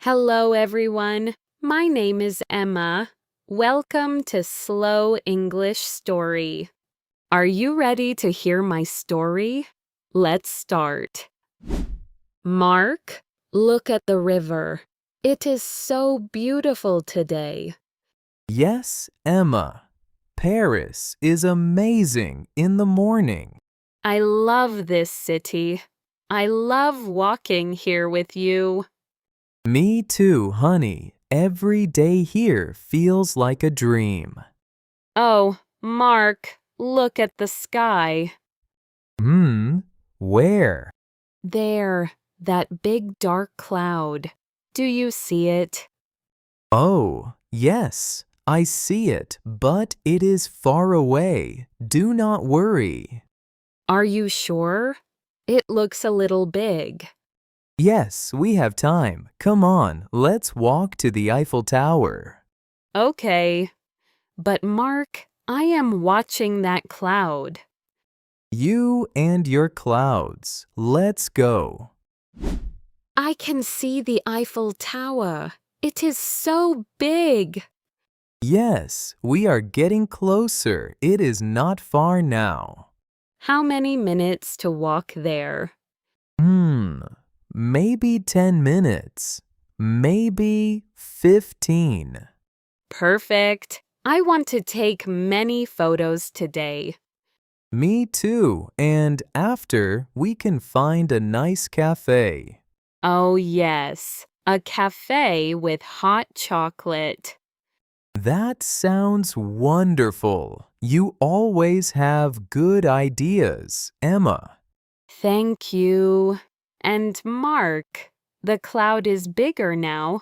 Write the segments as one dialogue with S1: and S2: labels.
S1: Hello, everyone. My name is Emma. Welcome to Slow English Story. Are you ready to hear my story? Let's start. Mark, look at the river. It is so beautiful today.
S2: Yes, Emma. Paris is amazing in the morning.
S1: I love this city. I love walking here with you.
S2: Me too, honey. Every day here feels like a dream.
S1: Oh, Mark, look at the sky.
S2: Where?
S1: There, that big dark cloud. Do you see it?
S2: Oh, yes, I see it, but it is far away. Do not worry.
S1: Are you sure? It looks a little big.
S2: Yes, we have time. Come on, let's walk to the Eiffel Tower.
S1: Okay. But Mark, I am watching that cloud.
S2: You and your clouds. Let's go.
S1: I can see the Eiffel Tower. It is so big.
S2: Yes, we are getting closer. It is not far now.
S1: How many minutes to walk there?
S2: Maybe 10 minutes. Maybe 15.
S1: Perfect. I want to take many photos today.
S2: Me too. And after, we can find a nice cafe.
S1: Oh, yes. A cafe with hot chocolate.
S2: That sounds wonderful. You always have good ideas, Emma.
S1: Thank you. And Mark, the cloud is bigger now.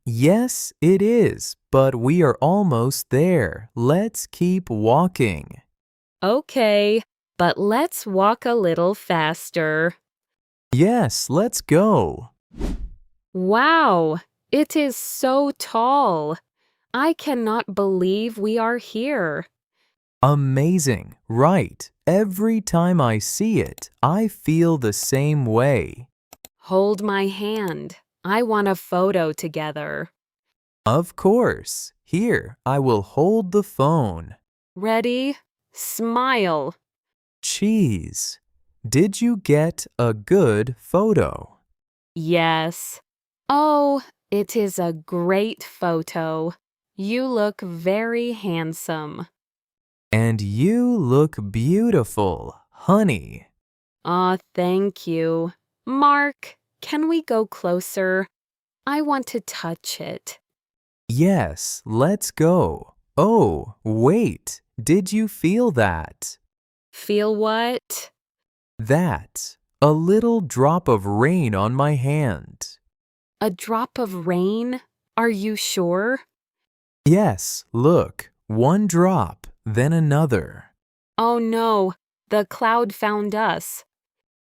S2: Yes, it is, but we are almost there. Let's keep walking.
S1: Okay, but let's walk a little faster.
S2: Yes, let's go.
S1: Wow, it is so tall. I cannot believe we are here.
S2: Amazing, right? Every time I see it, I feel the same way.
S1: Hold my hand. I want a photo together.
S2: Of course. Here, I will hold the phone.
S1: Ready? Smile.
S2: Cheese. Did you get a good photo?
S1: Yes. Oh, it is a great photo. You look very handsome.
S2: And you look beautiful, honey.
S1: Aw, thank you. Mark, can we go closer? I want to touch it.
S2: Yes, let's go. Oh, wait. Did you feel that?
S1: Feel what?
S2: That. A little drop of rain on my hand.
S1: A drop of rain? Are you sure?
S2: Yes, look. One drop, then another.
S1: Oh no, the cloud found us.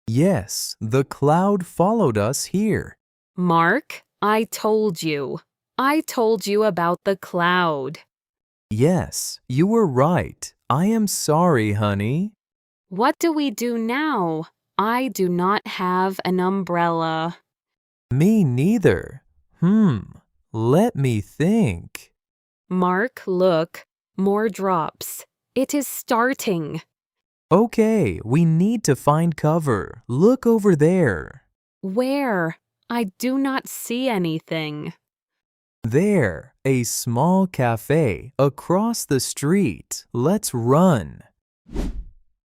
S2: Yes, the cloud followed us here.
S1: Mark, I told you. I told you about the cloud.
S2: Yes, you were right. I am sorry, honey.
S1: What do we do now? I do not have an umbrella.
S2: Me neither. Let me think.
S1: Mark, look. More drops. It is starting.
S2: Okay, we need to find cover. Look over there.
S1: Where? I do not see anything.
S2: There, a small cafe across the street. Let's run.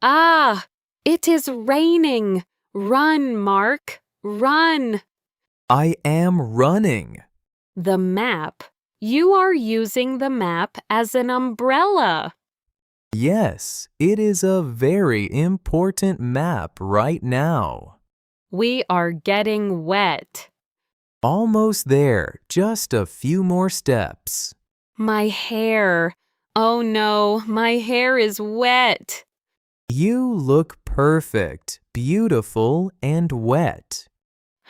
S1: Ah! It is raining! Run, Mark! Run!
S2: I am running.
S1: The map. You are using the map as an umbrella.
S2: Yes, it is a very important map right now.
S1: We are getting wet.
S2: Almost there, just a few more steps.
S1: My hair. Oh no, my hair is wet.
S2: You look perfect, beautiful, and wet.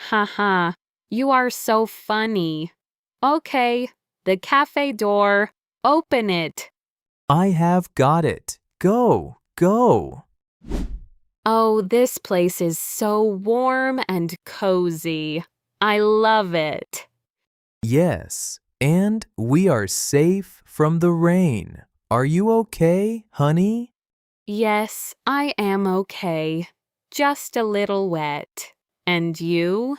S1: Haha, you are so funny. Okay, the cafe door. Open it.
S2: I have got it. Go, go.
S1: Oh, this place is so warm and cozy. I love it.
S2: Yes, and we are safe from the rain. Are you okay, honey?
S1: Yes, I am okay. Just a little wet. And you?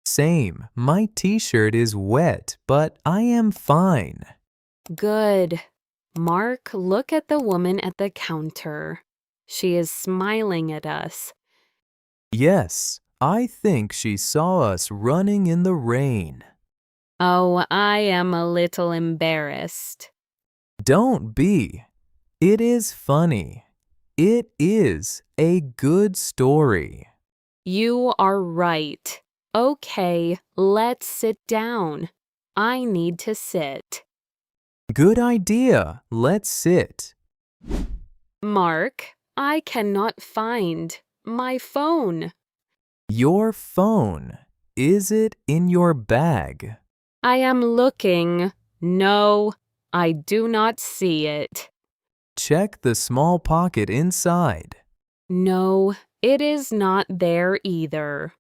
S2: Same. My t-shirt is wet, but I am fine.
S1: Good. Mark, look at the woman at the counter. She is smiling at us.
S2: Yes, I think she saw us running in the rain.
S1: Oh, I am a little embarrassed.
S2: Don't be. It is funny. It is a good story.
S1: You are right. Okay, let's sit down. I need to sit.
S2: Good idea. Let's sit.
S1: Mark, I cannot find my phone.
S2: Your phone. Is it in your bag?
S1: I am looking. No, I do not see it.
S2: Check the small pocket inside.
S1: No, it is not there either.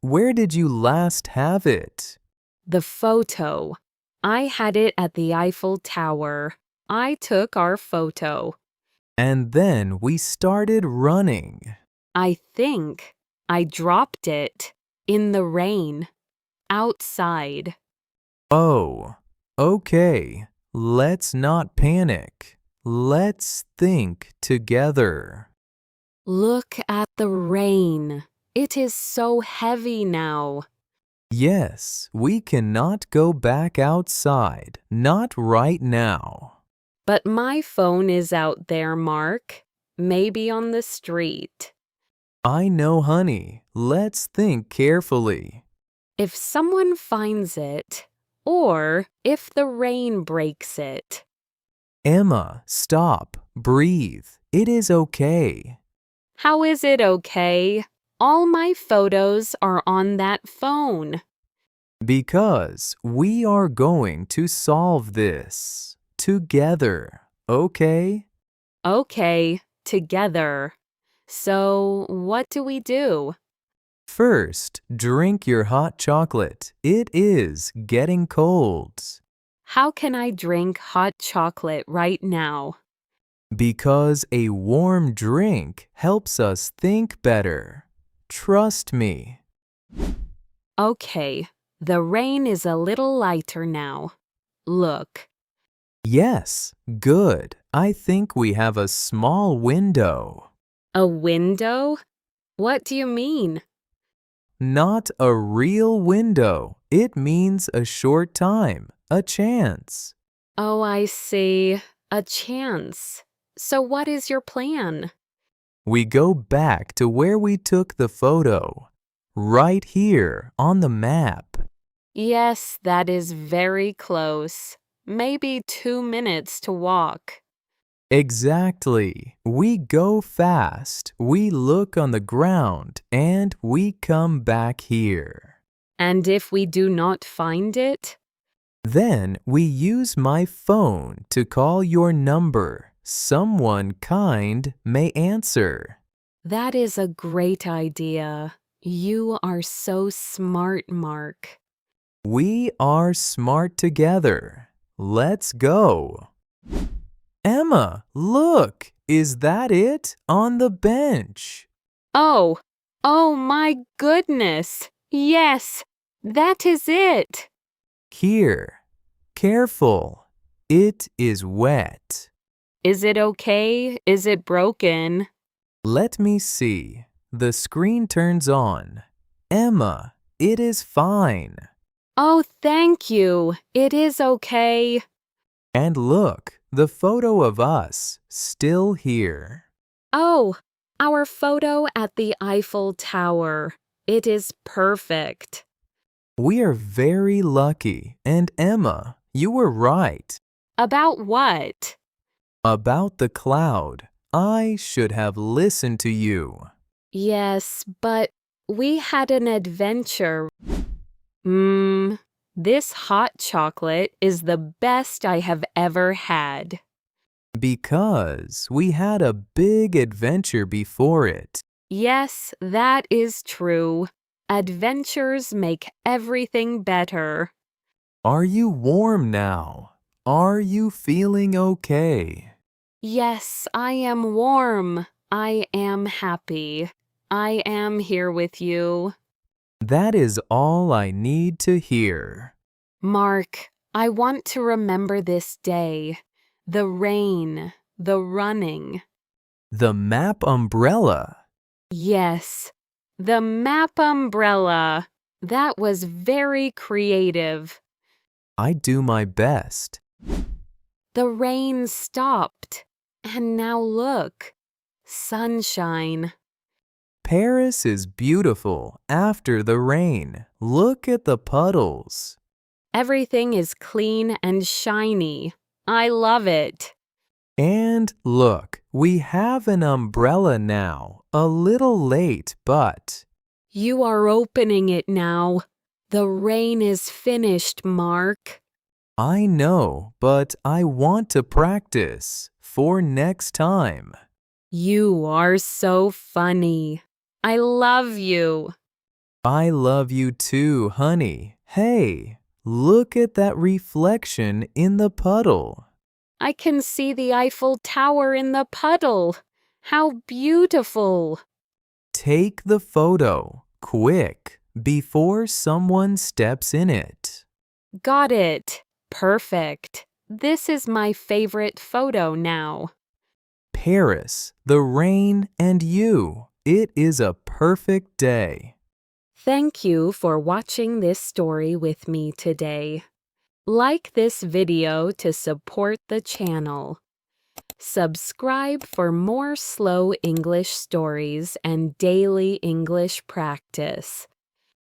S2: Where did you last have it?
S1: The photo. I had it at the Eiffel Tower. I took our photo.
S2: And then we started running.
S1: I think I dropped it in the rain outside.
S2: Oh, okay. Let's not panic. Let's think together.
S1: Look at the rain. It is so heavy now.
S2: Yes, we cannot go back outside. Not right now.
S1: But my phone is out there, Mark. Maybe on the street.
S2: I know, honey. Let's think carefully.
S1: If someone finds it, or if the rain breaks it.
S2: Emma, stop. Breathe. It is okay.
S1: How is it okay? All my photos are on that phone.
S2: Because we are going to solve this together, okay?
S1: Okay, together. So, what do we do?
S2: First, drink your hot chocolate. It is getting cold.
S1: How can I drink hot chocolate right now?
S2: Because a warm drink helps us think better. Trust me.
S1: Okay, the rain is a little lighter now. Look.
S2: Yes, good. I think we have a small window.
S1: A window? What do you mean?
S2: Not a real window. It means a short time, a chance.
S1: Oh, I see. A chance. So what is your plan?
S2: We go back to where we took the photo. Right here on the map.
S1: Yes, that is very close. Maybe 2 minutes to walk.
S2: Exactly. We go fast, we look on the ground, and we come back here.
S1: And if we do not find it?
S2: Then we use my phone to call your number. Someone kind may answer.
S1: That is a great idea. You are so smart, Mark.
S2: We are smart together. Let's go. Emma, look! Is that it on the bench?
S1: Oh my goodness. Yes, that is it.
S2: Here. Careful. It is wet.
S1: Is it okay? Is it broken?
S2: Let me see. The screen turns on. Emma, it is fine.
S1: Oh, thank you. It is okay.
S2: And look, the photo of us, still here.
S1: Oh, our photo at the Eiffel Tower. It is perfect.
S2: We are very lucky, and Emma, you were right.
S1: About what?
S2: About the cloud. I should have listened to you.
S1: Yes, but we had an adventure. This hot chocolate is the best I have ever had.
S2: Because we had a big adventure before it.
S1: Yes, that is true. Adventures make everything better.
S2: Are you warm now? Are you feeling okay?
S1: Yes, I am warm. I am happy. I am here with you.
S2: That is all I need to hear.
S1: Mark, I want to remember this day. The rain, the running.
S2: The map umbrella.
S1: Yes, the map umbrella. That was very creative.
S2: I do my best.
S1: The rain stopped. And now look, sunshine.
S2: Paris is beautiful after the rain. Look at the puddles.
S1: Everything is clean and shiny. I love it.
S2: And look, we have an umbrella now. A little late, but
S1: You are opening it now. The rain is finished, Mark.
S2: I know, but I want to practice for next time.
S1: You are so funny. I love you.
S2: I love you too, honey. Hey, look at that reflection in the puddle.
S1: I can see the Eiffel Tower in the puddle. How beautiful.
S2: Take the photo, quick, before someone steps in it.
S1: Got it. Perfect. This is my favorite photo now.
S2: Paris, the rain, and you. It is a perfect day.
S1: Thank you for watching this story with me today. Like this video to support the channel. Subscribe for more slow English stories and daily English practice.